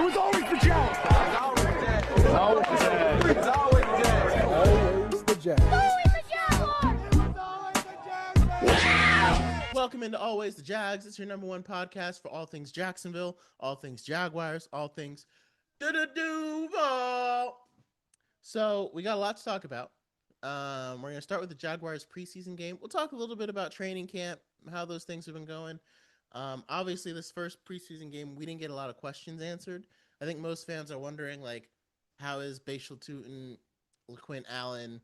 It was always the Jags. It's always the Jags. It's always the Jags. Always the Jags. Welcome into Always the Jags. It's your number one podcast for all things Jacksonville, all things Jaguars, all things Duval. So we got a lot to talk about. We're going to start with the Jaguars preseason game. We'll talk a little bit about training camp, how those things have been going. Obviously, this first preseason game, we didn't get a lot of questions answered. I think most fans are wondering, like, how is Bashal Tutin, LaQuint Allen,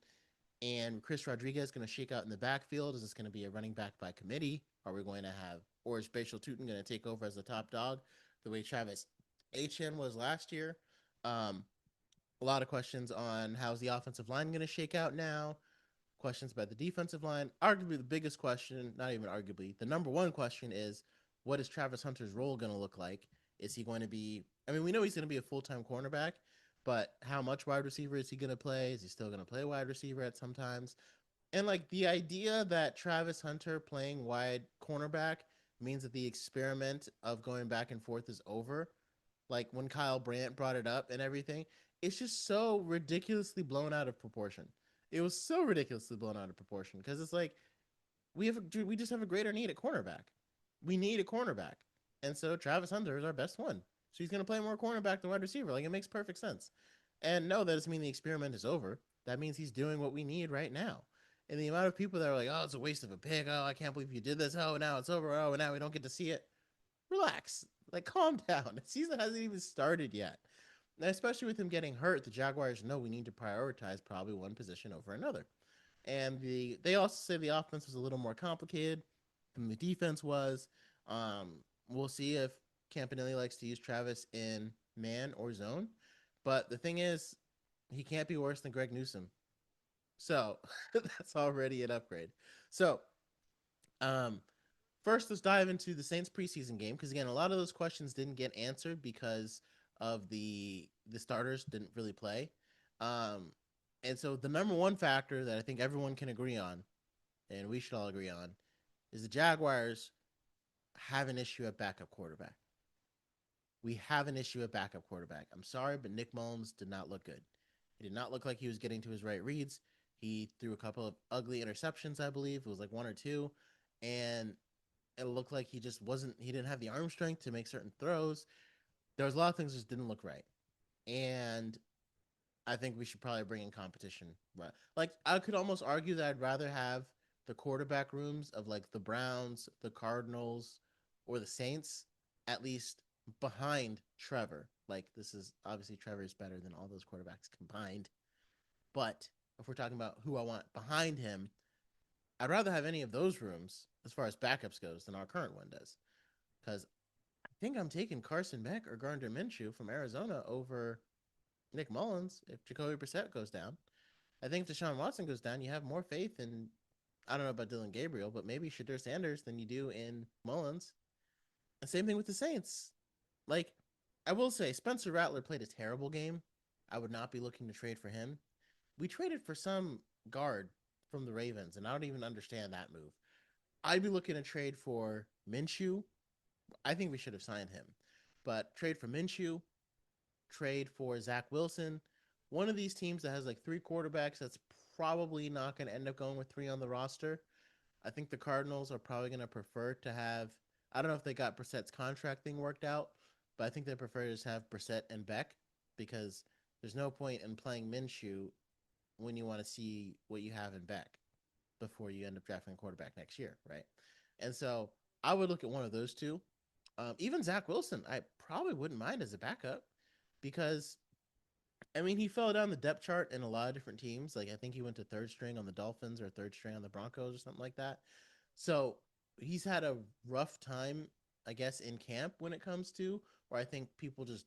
and Chris Rodriguez going to shake out in the backfield? Is this going to be a running back by committee? Are we going to have, or is Bashal Tutin going to take over as the top dog the way Travis Etienne was last year? A lot of questions on how's the offensive line going to shake out now. Questions about the defensive line. Arguably the biggest question, not even arguably, the number one question is, what is Travis Hunter's role going to look like? Is he going to be, I mean, we know he's going to be a full-time cornerback, but how much wide receiver is he going to play? Is he still going to play wide receiver at sometimes? And like the idea that Travis Hunter playing wide cornerback means that the experiment of going back and forth is over. Like when Kyle Brandt brought it up and everything, it's just so ridiculously blown out of proportion. It was so ridiculously blown out of proportion because it's like we just have a greater need at cornerback. We need a cornerback. And so Travis Hunter is our best one. So he's going to play more cornerback than wide receiver. Like, it makes perfect sense. And no, that doesn't mean the experiment is over. That means he's doing what we need right now. And the amount of people that are like, oh, it's a waste of a pick. Oh, I can't believe you did this. Oh, now it's over. Oh, now we don't get to see it. Relax. Like, calm down. The season hasn't even started yet. And especially with him getting hurt, the Jaguars know we need to prioritize probably one position over another. And they also say the offense was a little more complicated than the defense was. We'll see if Campanelli likes to use Travis in man or zone. But the thing is, he can't be worse than Greg Newsome. So that's already an upgrade. So first, let's dive into the Saints preseason game. Because, again, a lot of those questions didn't get answered because of the starters didn't really play. And so the number one factor that I think everyone can agree on, and we should all agree on, is the Jaguars have an issue at backup quarterback. We have an issue at backup quarterback. I'm sorry, but Nick Mullins did not look good. He did not look like he was getting to his right reads. He threw a couple of ugly interceptions, I believe. It was like one or two. And it looked like he didn't have the arm strength to make certain throws. There was a lot of things that just didn't look right. And I think we should probably bring in competition. Like, I could almost argue that I'd rather have the quarterback rooms of like the Browns, the Cardinals, or the Saints, at least behind Trevor. Like, this is obviously Trevor is better than all those quarterbacks combined. But if we're talking about who I want behind him, I'd rather have any of those rooms as far as backups goes than our current one does. Because I think I'm taking Carson Beck or Gardner Minshew from Arizona over Nick Mullins if Jacoby Brissett goes down. I think if Deshaun Watson goes down, you have more faith in, I don't know about Dylan Gabriel, but maybe Shadur Sanders than you do in Mullins. And same thing with the Saints. Like, I will say, Spencer Rattler played a terrible game. I would not be looking to trade for him. We traded for some guard from the Ravens, and I don't even understand that move. I'd be looking to trade for Minshew. I think we should have signed him. But trade for Minshew, trade for Zach Wilson. One of these teams that has like three quarterbacks that's probably not going to end up going with three on the roster. I think the Cardinals are probably going to prefer to have, I don't know if they got Brissett's contract thing worked out, but I think they prefer to just have Brissett and Beck because there's no point in playing Minshew when you want to see what you have in Beck before you end up drafting a quarterback next year, right? And so I would look at one of those two. Even Zach Wilson, I probably wouldn't mind as a backup because, I mean, he fell down the depth chart in a lot of different teams. Like, I think he went to third string on the Dolphins or third string on the Broncos or something like that. So he's had a rough time, I guess, in camp when it comes to where I think people just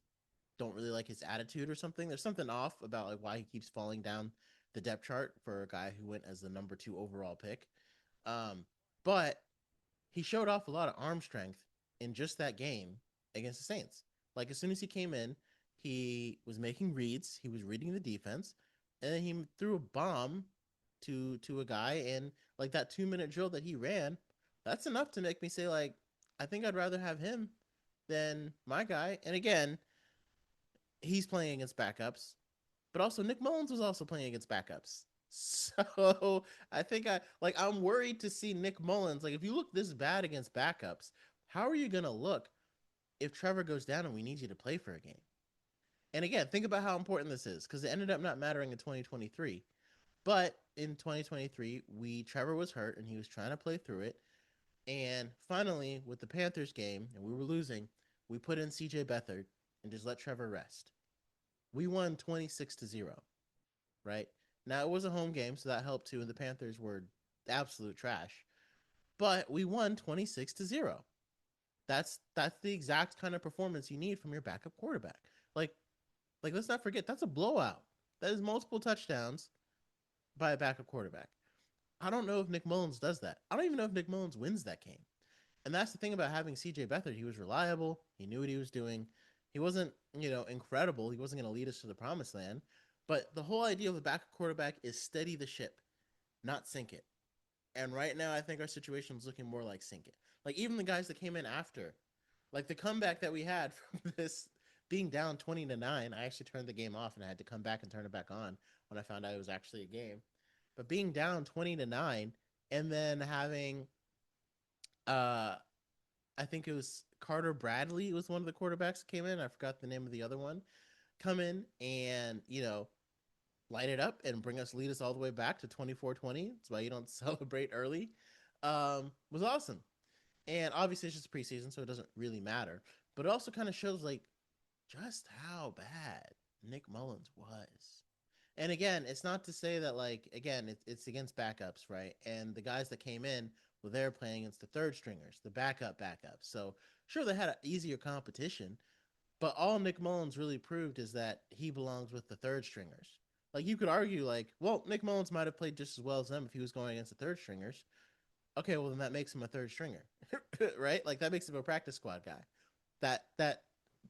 don't really like his attitude or something. There's something off about like why he keeps falling down the depth chart for a guy who went as the number 2 overall pick. But he showed off a lot of arm strength in just that game against the Saints. Like, as soon as he came in, he was making reads, he was reading the defense, and then he threw a bomb to a guy, and like that 2-minute drill that he ran, that's enough to make me say, like, I think I'd rather have him than my guy. And again, he's playing against backups, but also Nick Mullins was also playing against backups. So I think I'm worried to see Nick Mullins. Like if you look this bad against backups, how are you gonna look if Trevor goes down and we need you to play for a game? And again, think about how important this is because it ended up not mattering in 2023. But in 2023, Trevor was hurt and he was trying to play through it. And finally, with the Panthers game and we were losing, we put in CJ Beathard and just let Trevor rest. We won 26-0, right? Now it was a home game, so that helped too. And the Panthers were absolute trash, but we won 26-0. That's the exact kind of performance you need from your backup quarterback. Like let's not forget that's a blowout. That is multiple touchdowns by a backup quarterback. I don't know if Nick Mullins does that. I don't even know if Nick Mullins wins that game. And that's the thing about having CJ Beathard. He was reliable. He knew what he was doing. He wasn't, incredible. He wasn't going to lead us to the promised land. But the whole idea of the backup quarterback is steady the ship, not sink it. And right now, I think our situation is looking more like sink it. Like even the guys that came in after, like the comeback that we had from this being down 20-9. I actually turned the game off and I had to come back and turn it back on when I found out it was actually a game. But being down 20-9 and then having uh I think it was Carter Bradley was one of the quarterbacks that came in. I forgot the name of the other one. Come in and, light it up and lead us all the way back to 24-20. That's why you don't celebrate early. Was awesome. And obviously it's just preseason, so it doesn't really matter. But it also kind of shows like just how bad Nick Mullins was. And again, it's not to say that it's against backups, right? And the guys that came in, well, they're playing against the third stringers, the backups. So sure, they had an easier competition, but all Nick Mullins really proved is that he belongs with the third stringers. Like you could argue, well, Nick Mullins might have played just as well as them if he was going against the third stringers. Okay, well then that makes him a third stringer, right? Like that makes him a practice squad guy. That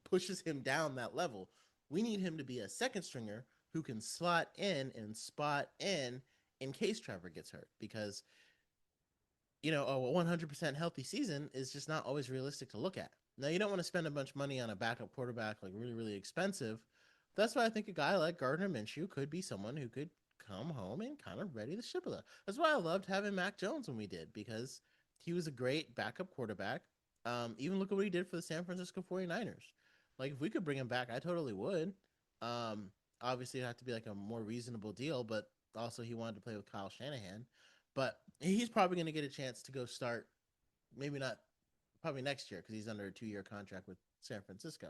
pushes him down that level. We need him to be a second stringer who can slot in and spot in case Trevor gets hurt because a 100% healthy season is just not always realistic to look at. Now, you don't want to spend a bunch of money on a backup quarterback, like really, really expensive. That's why I think a guy like Gardner Minshew could be someone who could come home and kind of ready the ship a little. That's why I loved having Mac Jones when we did, because he was a great backup quarterback. Even look at what he did for the San Francisco 49ers. Like, if we could bring him back, I totally would. Um, Obviously, it'd have to be like a more reasonable deal, but also he wanted to play with Kyle Shanahan. But he's probably going to get a chance to go start, maybe not, probably next year because he's under a 2-year contract with San Francisco.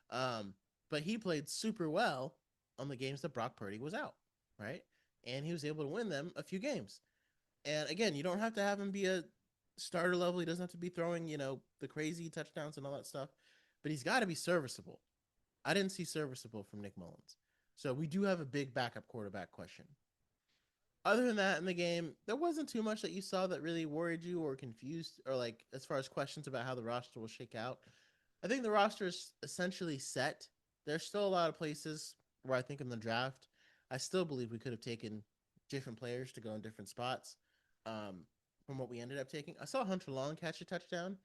But he played super well on the games that Brock Purdy was out, right? And he was able to win them a few games. And again, you don't have to have him be a starter level. He doesn't have to be throwing, the crazy touchdowns and all that stuff, but he's got to be serviceable. I didn't see serviceable from Nick Mullins. So we do have a big backup quarterback question. Other than that, in the game, there wasn't too much that you saw that really worried you or confused, or like as far as questions about how the roster will shake out. I think the roster is essentially set. There's still a lot of places where I think in the draft, I still believe we could have taken different players to go in different spots from what we ended up taking. I saw Hunter Long catch a touchdown,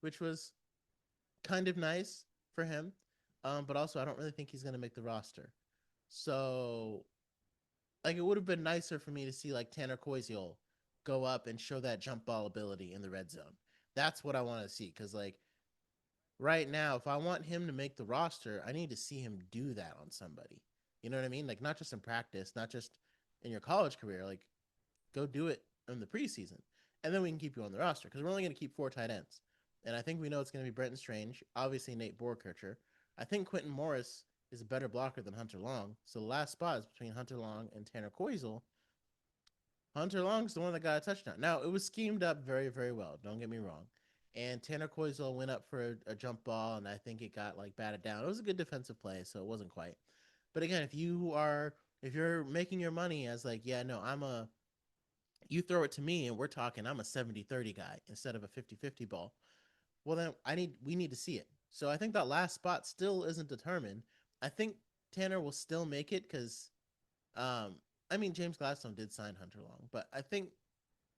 which was kind of nice for him. But also, I don't really think he's going to make the roster. So like it would have been nicer for me to see like Tanner Koisiel go up and show that jump ball ability in the red zone. That's what I want to see because like right now, if I want him to make the roster, I need to see him do that on somebody. You know what I mean? Like not just in practice, not just in your college career. Like go do it in the preseason, and then we can keep you on the roster because we're only going to keep 4 tight ends, and I think we know it's going to be Brenton Strange, obviously Nate Borkircher. I think Quentin Morris is a better blocker than Hunter Long. So the last spot is between Hunter Long and Tanner Koisiel. Hunter Long's the one that got a touchdown. Now, it was schemed up very, very well. Don't get me wrong. And Tanner Koisiel went up for a jump ball, and I think it got like batted down. It was a good defensive play, so it wasn't quite. But again, if you're making your money as like, yeah, no, you throw it to me and we're talking, I'm a 70-30 guy instead of a 50-50 ball. Well, then we need to see it. So I think that last spot still isn't determined. I think Tanner will still make it because, James Gladstone did sign Hunter Long, but I think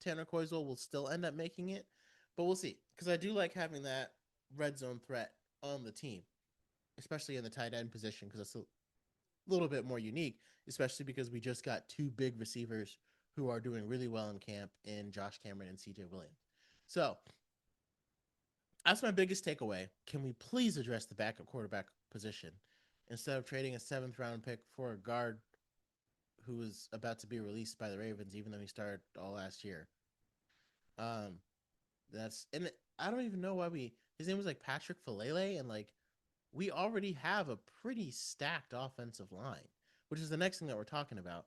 Tanner Koisiel will still end up making it. But we'll see because I do like having that red zone threat on the team. especially in the tight end position, because it's a little bit more unique, especially because we just got two big receivers who are doing really well in camp in Josh Cameron and CJ Williams. So that's my biggest takeaway. Can we please address the backup quarterback position instead of trading a seventh round pick for a guard who is about to be released by the Ravens, even though he started all last year? Um, that's and I don't even know why we. His name was like Patrick Falele, and like we already have a pretty stacked offensive line, which is the next thing that we're talking about.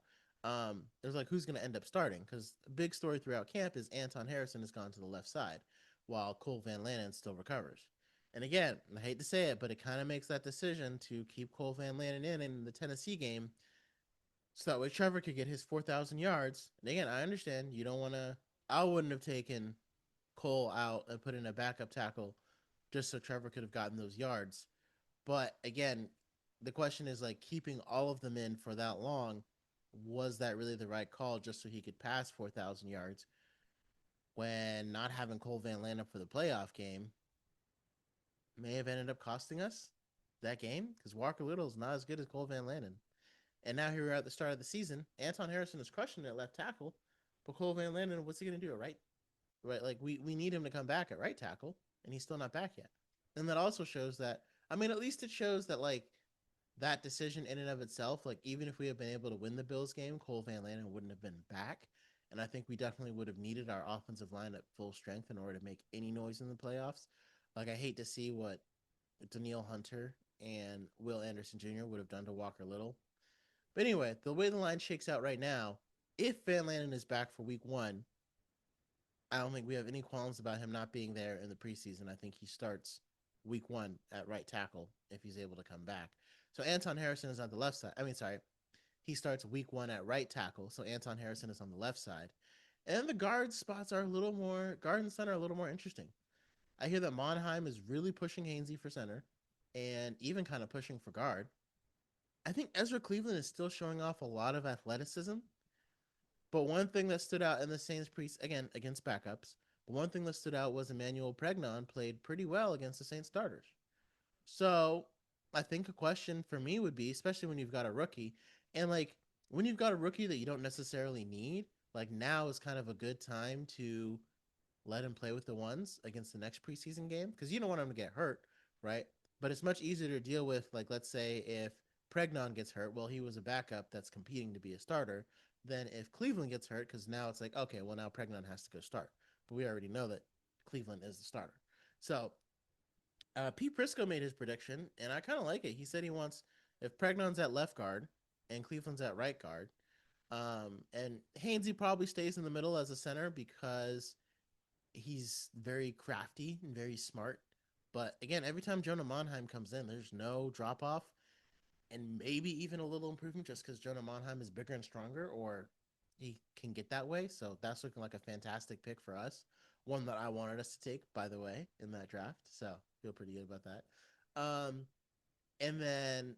There's like who's going to end up starting, because a big story throughout camp is Anton Harrison has gone to the left side while Cole Van Lanen still recovers. And again, I hate to say it, but it kind of makes that decision to keep Cole Van Lanen in the Tennessee game so that way Trevor could get his 4,000 yards. And again, I understand you don't want to. I wouldn't have taken Cole out and put in a backup tackle just so Trevor could have gotten those yards. But again, the question is like keeping all of them in for that long. Was that really the right call just so he could pass 4,000 yards when not having Cole Van Lanen for the playoff game may have ended up costing us that game? Because Walker Little is not as good as Cole Van Lanen. And now here we are at the start of the season. Anton Harrison is crushing it at left tackle, but Cole Van Lanen, what's he going to do? Right? Like we need him to come back at right tackle, and he's still not back yet. And that also shows that. I mean, at least it shows that like that decision in and of itself, like even if we had been able to win the Bills game, Cole Van Lanen wouldn't have been back. And I think we definitely would have needed our offensive line at full strength in order to make any noise in the playoffs. Like I hate to see what Danielle Hunter and Will Anderson Jr. would have done to Walker Little. But anyway, the way the line shakes out right now, if Van Lanen is back for week one, I don't think we have any qualms about him not being there in the preseason. I think he starts week one at right tackle if he's able to come back. So Anton Harrison is on the left side. I mean, sorry, he starts week one at right tackle. So Anton Harrison is on the left side. And the guard spots are a little more, guard and center are a little more interesting. I hear that Monheim is really pushing Hainsey for center and even kind of pushing for guard. I think Ezra Cleveland is still showing off a lot of athleticism. But one thing that stood out in the Saints again against backups, but one thing that stood out was Emmanuel Pregnon played pretty well against the Saints starters. So I think a question for me would be, especially when you've got a rookie, and like when you've got a rookie that you don't necessarily need, like now is kind of a good time to let him play with the ones against the next preseason game, because you don't want him to get hurt, right? But it's much easier to deal with, like, let's say if Pregnon gets hurt, well, he was a backup that's competing to be a starter, than if Cleveland gets hurt, because now it's like, okay, well, now Pregnon has to go start. But we already know that Cleveland is the starter. So Pete Prisco made his prediction, and I kind of like it. He said he wants, if Pregnon's at left guard and Cleveland's at right guard, and Hainsey probably stays in the middle as a center because he's very crafty and very smart. But again, every time Jonah Monheim comes in, there's no drop off and maybe even a little improvement just because Jonah Monheim is bigger and stronger, or he can get that way. So that's looking like a fantastic pick for us. One that I wanted us to take, by the way, in that draft. So feel pretty good about that. And then,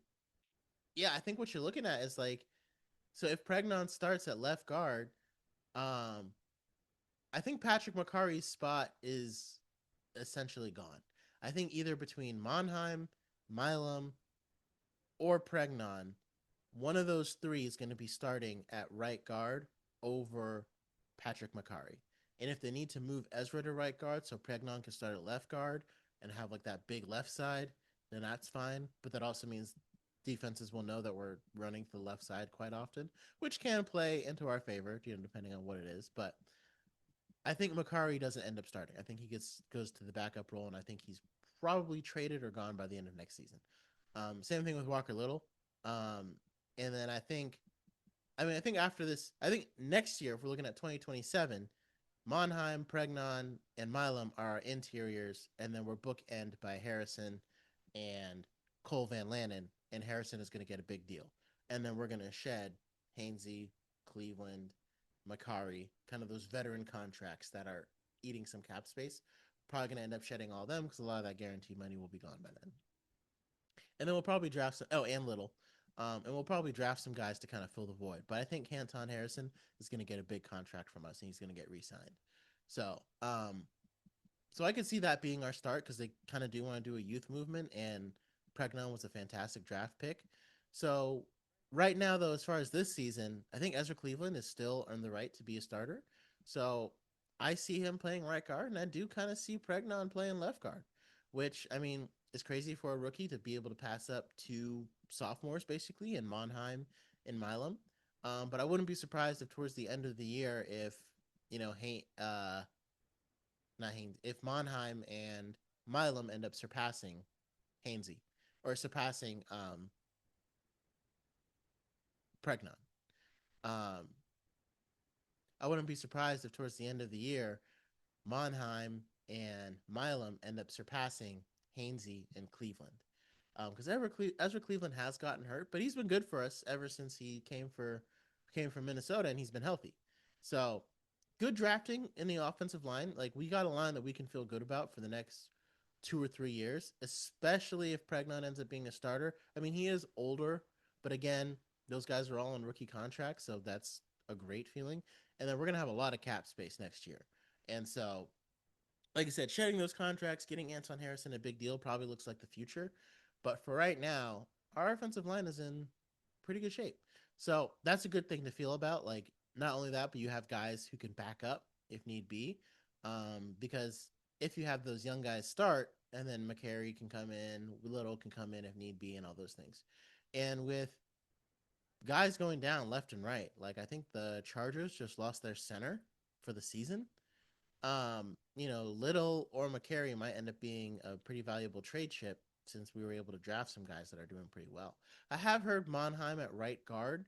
yeah, I think what you're looking at is like, so if Pregnon starts at left guard, um, I think Patrick McCarry's spot is essentially gone. I think either between Monheim, Milam, or Pregnon, one of those three is going to be starting at right guard over Patrick McCarry. And if they need to move Ezra to right guard so Pregnon can start at left guard and have like that big left side, then that's fine. But that also means defenses will know that we're running to the left side quite often, which can play into our favor, depending on what it is. But I think McCarry doesn't end up starting. I think he goes to the backup role, and I think he's probably traded or gone by the end of next season. Same thing with Walker Little. And then I think after this, I think next year, if we're looking at 2027, Monheim, Pregnon, and Milam are our interiors, and then we're bookend by Harrison and Cole Van Lanen, and Harrison is going to get a big deal. And then we're going to shed Hainsey, Cleveland, Macari, kind of those veteran contracts that are eating some cap space. Probably going to end up shedding all of them because a lot of that guaranteed money will be gone by then. And then we'll probably draft some, and Little. And we'll probably draft some guys to kind of fill the void. But I think Canton Harrison is going to get a big contract from us, and he's going to get re-signed. So I could see that being our start because they kind of do want to do a youth movement, and Pregnon was a fantastic draft pick. So right now, though, as far as this season, I think Ezra Cleveland is still earned the right to be a starter. So I see him playing right guard, and I do kind of see Pregnon playing left guard, which I mean is crazy for a rookie to be able to pass up two sophomores basically in Monheim and Milam. But I wouldn't be surprised if towards the end of the year, if you know, not Haynes, if Monheim and Milam end up surpassing Hainsey or surpassing Pregnon. Um, I wouldn't be surprised if towards the end of the year, Monheim and Milam end up surpassing Hainsey and Cleveland. Because Ezra Cleveland has gotten hurt, but he's been good for us ever since he came from Minnesota and he's been healthy. So good drafting in the offensive line. Like we got a line that we can feel good about for the next 2 or 3 years, especially if Pregnon ends up being a starter. I mean, he is older, but again, those guys are all on rookie contracts, so that's a great feeling. And then we're gonna have a lot of cap space next year, and so like I said, shedding those contracts, getting Anton Harrison a big deal probably looks like the future. But for right now, our offensive line is in pretty good shape. So that's a good thing to feel about. Like, not only that, but you have guys who can back up if need be. Because if you have those young guys start, and then McCary can come in, Little can come in if need be, and all those things. And with guys going down left and right, like I think the Chargers just lost their center for the season. Little or McCary might end up being a pretty valuable trade chip since we were able to draft some guys that are doing pretty well. I have heard Monheim at right guard.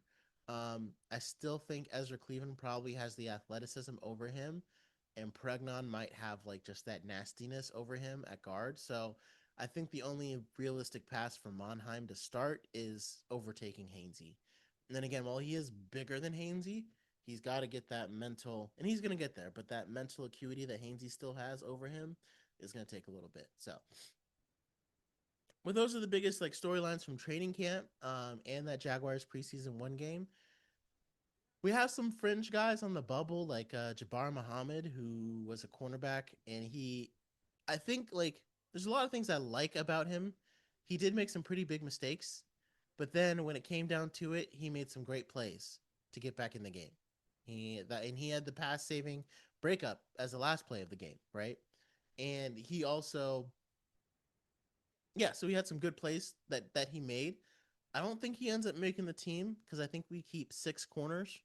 I still think Ezra Cleveland probably has the athleticism over him, and Pregnon might have like just that nastiness over him at guard. So I think the only realistic pass for Monheim to start is overtaking Hainsey. And then again, while he is bigger than Hainsey, he's got to get that mental, and he's going to get there, but that mental acuity that Hainsey still has over him is going to take a little bit. So, well, those are the biggest like storylines from training camp and that Jaguars preseason one game. We have some fringe guys on the bubble, like Jabbar Muhammad, who was a cornerback, and I think, like, there's a lot of things I like about him. He did make some pretty big mistakes, but then when it came down to it, he made some great plays to get back in the game. He had the pass saving breakup as the last play of the game, right? And he also, yeah, so he had some good plays that he made. I don't think he ends up making the team because I think we keep 6 corners.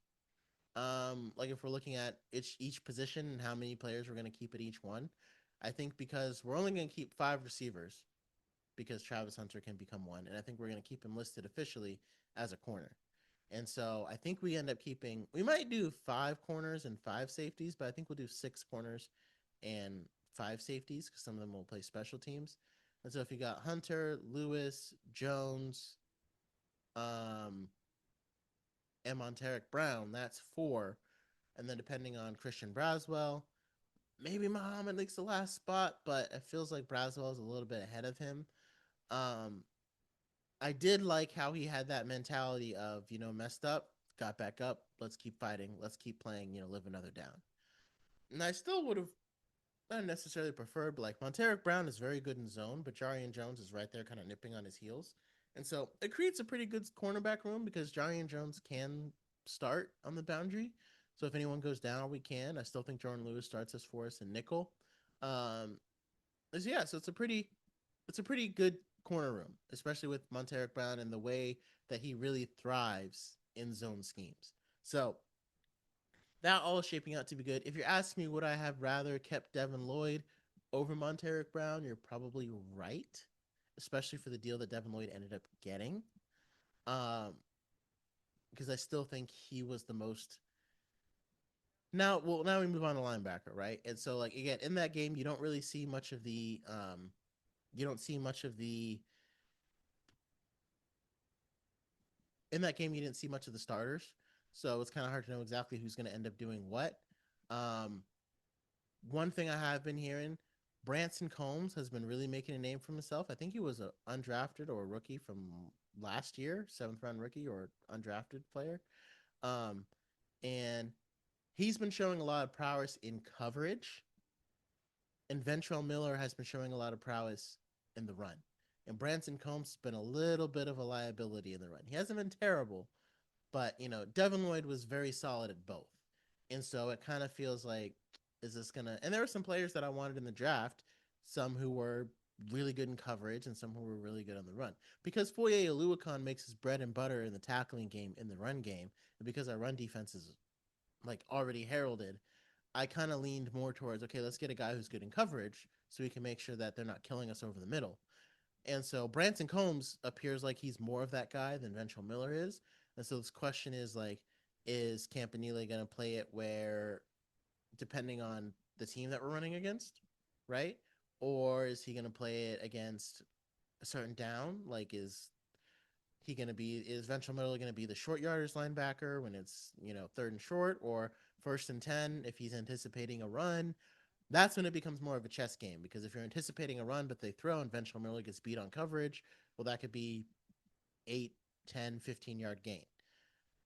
Like if we're looking at each position and how many players we're going to keep at each one, I think because we're only going to keep 5 receivers because Travis Hunter can become one, and I think we're going to keep him listed officially as a corner. And so I think we might do 5 corners and 5 safeties, but I think we'll do 6 corners and 5 safeties because some of them will play special teams. And so if you got Hunter, Lewis, Jones, um, and Monteric Brown, that's 4. And then depending on Christian Braswell, maybe Muhammad leaks the last spot, but it feels like Braswell is a little bit ahead of him. Um, I did like how he had that mentality of, messed up, got back up, let's keep fighting, let's keep playing, live another down. And I still would have not necessarily preferred, but like Monteric Brown is very good in zone, but Jarian Jones is right there kind of nipping on his heels. And so it creates a pretty good cornerback room because Jarian Jones can start on the boundary. So if anyone goes down, we can. I still think Jordan Lewis starts us for us in nickel. Um, so it's a pretty good corner room, especially with Monteric Brown and the way that he really thrives in zone schemes. So that all is shaping out to be good. If you're asking me would I have rather kept Devin Lloyd over Monteric Brown, you're probably right, especially for the deal that Devin Lloyd ended up getting. Um, because I still think he was the most. Now we move on to linebacker, right? And so, like again, in that game, you don't really see much of the. You don't see much of the. In that game, you didn't see much of the starters, so it's kind of hard to know exactly who's going to end up doing what. Um, One thing I have been hearing, Branson Combs has been really making a name for himself. I think he was an undrafted or a rookie from last year, 7th round rookie or undrafted player. Um, and he's been showing a lot of prowess in coverage. And Ventrell Miller has been showing a lot of prowess in the run. And Branson Combs has been a little bit of a liability in the run. He hasn't been terrible, but Devin Lloyd was very solid at both. And so it kind of feels like, is this gonna? And there were some players that I wanted in the draft, some who were really good in coverage and some who were really good on the run. Because Foye Oluokun makes his bread and butter in the tackling game, in the run game, and because our run defense is like already heralded, I kind of leaned more towards, okay, let's get a guy who's good in coverage so we can make sure that they're not killing us over the middle. And so Branson Combs appears like he's more of that guy than Ventrell Miller is. And so this question is like, is Campanile going to play it where, depending on the team that we're running against, right? Or is he going to play it against a certain down? Like, is Ventrell Miller going to be the short yarders linebacker when it's, 3rd and short, or 1st and 10 if he's anticipating a run? That's when it becomes more of a chess game, because if you're anticipating a run but they throw and Ventrell Miller gets beat on coverage, well, that could be 8, 10, 15-yard gain.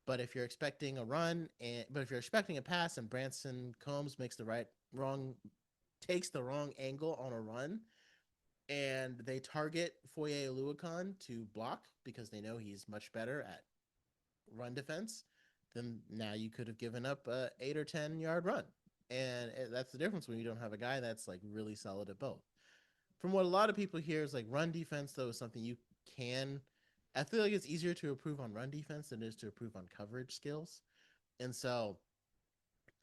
But if you're expecting a run, but if you're expecting a pass and Branson Combs takes the wrong angle on a run, and they target Foye Oluokun to block because they know he's much better at run defense, then now you could have given up a 8 or 10-yard run. And that's the difference when you don't have a guy that's like really solid at both. From what a lot of people hear is like run defense, though, is something you can. I feel like it's easier to improve on run defense than it is to improve on coverage skills. And so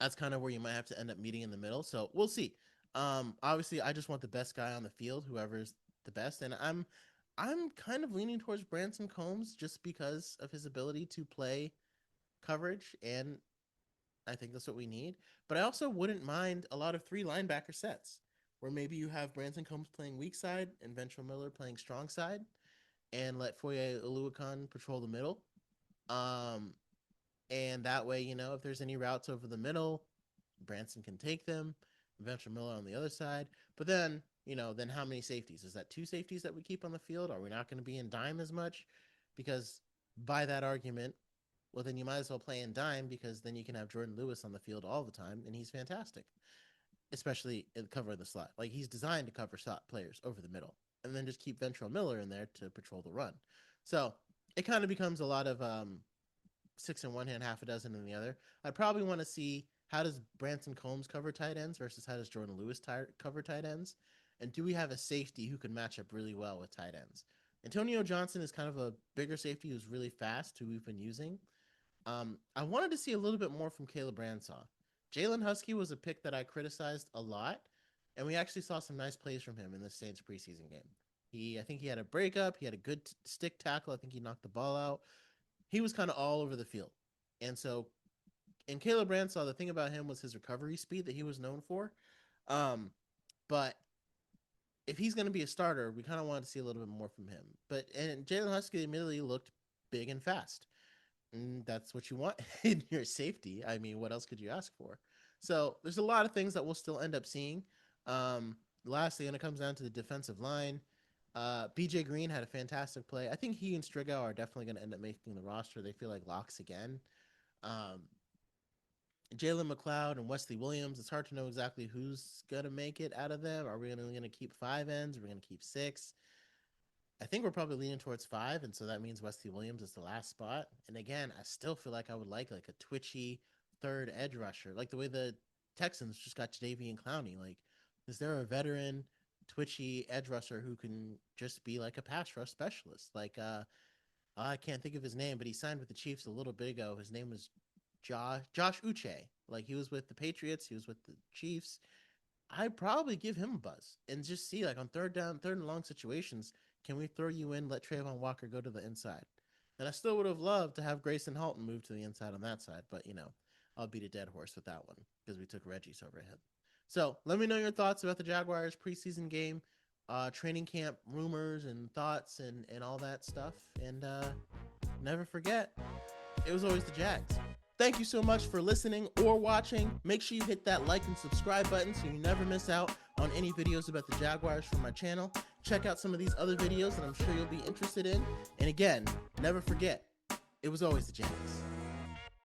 that's kind of where you might have to end up meeting in the middle. So we'll see. Obviously, I just want the best guy on the field, whoever's the best. And I'm kind of leaning towards Branson Combs just because of his ability to play coverage, and I think that's what we need. But I also wouldn't mind a lot of 3 linebacker sets where maybe you have Branson Combs playing weak side and Ventrell Miller playing strong side, and let Foye Oluokun patrol the middle. And that way, if there's any routes over the middle, Branson can take them, Ventrell Miller on the other side. But then, then how many safeties? Is that 2 safeties that we keep on the field? Are we not going to be in dime as much? Because by that argument, well, then you might as well play in dime, because then you can have Jordan Lewis on the field all the time, and he's fantastic, especially in covering the slot. Like, he's designed to cover slot players over the middle, and then just keep Ventrell Miller in there to patrol the run. So it kind of becomes a lot of 6 in one hand, half a dozen in the other. I probably want to see, how does Branson Combs cover tight ends versus how does Jordan Lewis cover tight ends? And do we have a safety who can match up really well with tight ends? Antonio Johnson is kind of a bigger safety who's really fast, who we've been using. I wanted to see a little bit more from Caleb Bransaw. Jalen Husky was a pick that I criticized a lot, and we actually saw some nice plays from him in the Saints preseason game. I think he had a breakup. He had a good stick tackle. I think he knocked the ball out. He was kind of all over the field. And so in Caleb Bransaw, the thing about him was his recovery speed that he was known for. But if he's going to be a starter, we kind of wanted to see a little bit more from him. And Jalen Husky admittedly looked big and fast. And that's what you want in your safety. I mean, what else could you ask for? So there's a lot of things that we'll still end up seeing. Lastly, when it comes down to the defensive line, BJ Green had a fantastic play. I think he and Strigo are definitely going to end up making the roster. They feel like locks again. Jalen McLeod and Wesley Williams, it's hard to know exactly who's going to make it out of them. Are we going to keep 5 ends? Are we going to keep 6? I think we're probably leaning towards 5, and so that means Wesley Williams is the last spot. And again, I still feel like I would like a twitchy 3rd edge rusher, like the way the Texans just got Jadeveon Clowney. Like, is there a veteran twitchy edge rusher who can just be like a pass rush specialist? Like, I can't think of his name, but he signed with the Chiefs a little bit ago. His name was Josh Uche. Like, he was with the Patriots, he was with the Chiefs. I'd probably give him a buzz and just see, like, on 3rd down, 3rd and long situations, can we throw you in, let Trayvon Walker go to the inside? And I still would have loved to have Grayson Halton move to the inside on that side, but, I'll beat a dead horse with that one because we took Reggie's over him. So let me know your thoughts about the Jaguars preseason game, training camp rumors and thoughts and all that stuff. And never forget, it was always the Jags. Thank you so much for listening or watching. Make sure you hit that like and subscribe button so you never miss out on any videos about the Jaguars from my channel. Check out some of these other videos that I'm sure you'll be interested in. And again, never forget, it was always the Jags.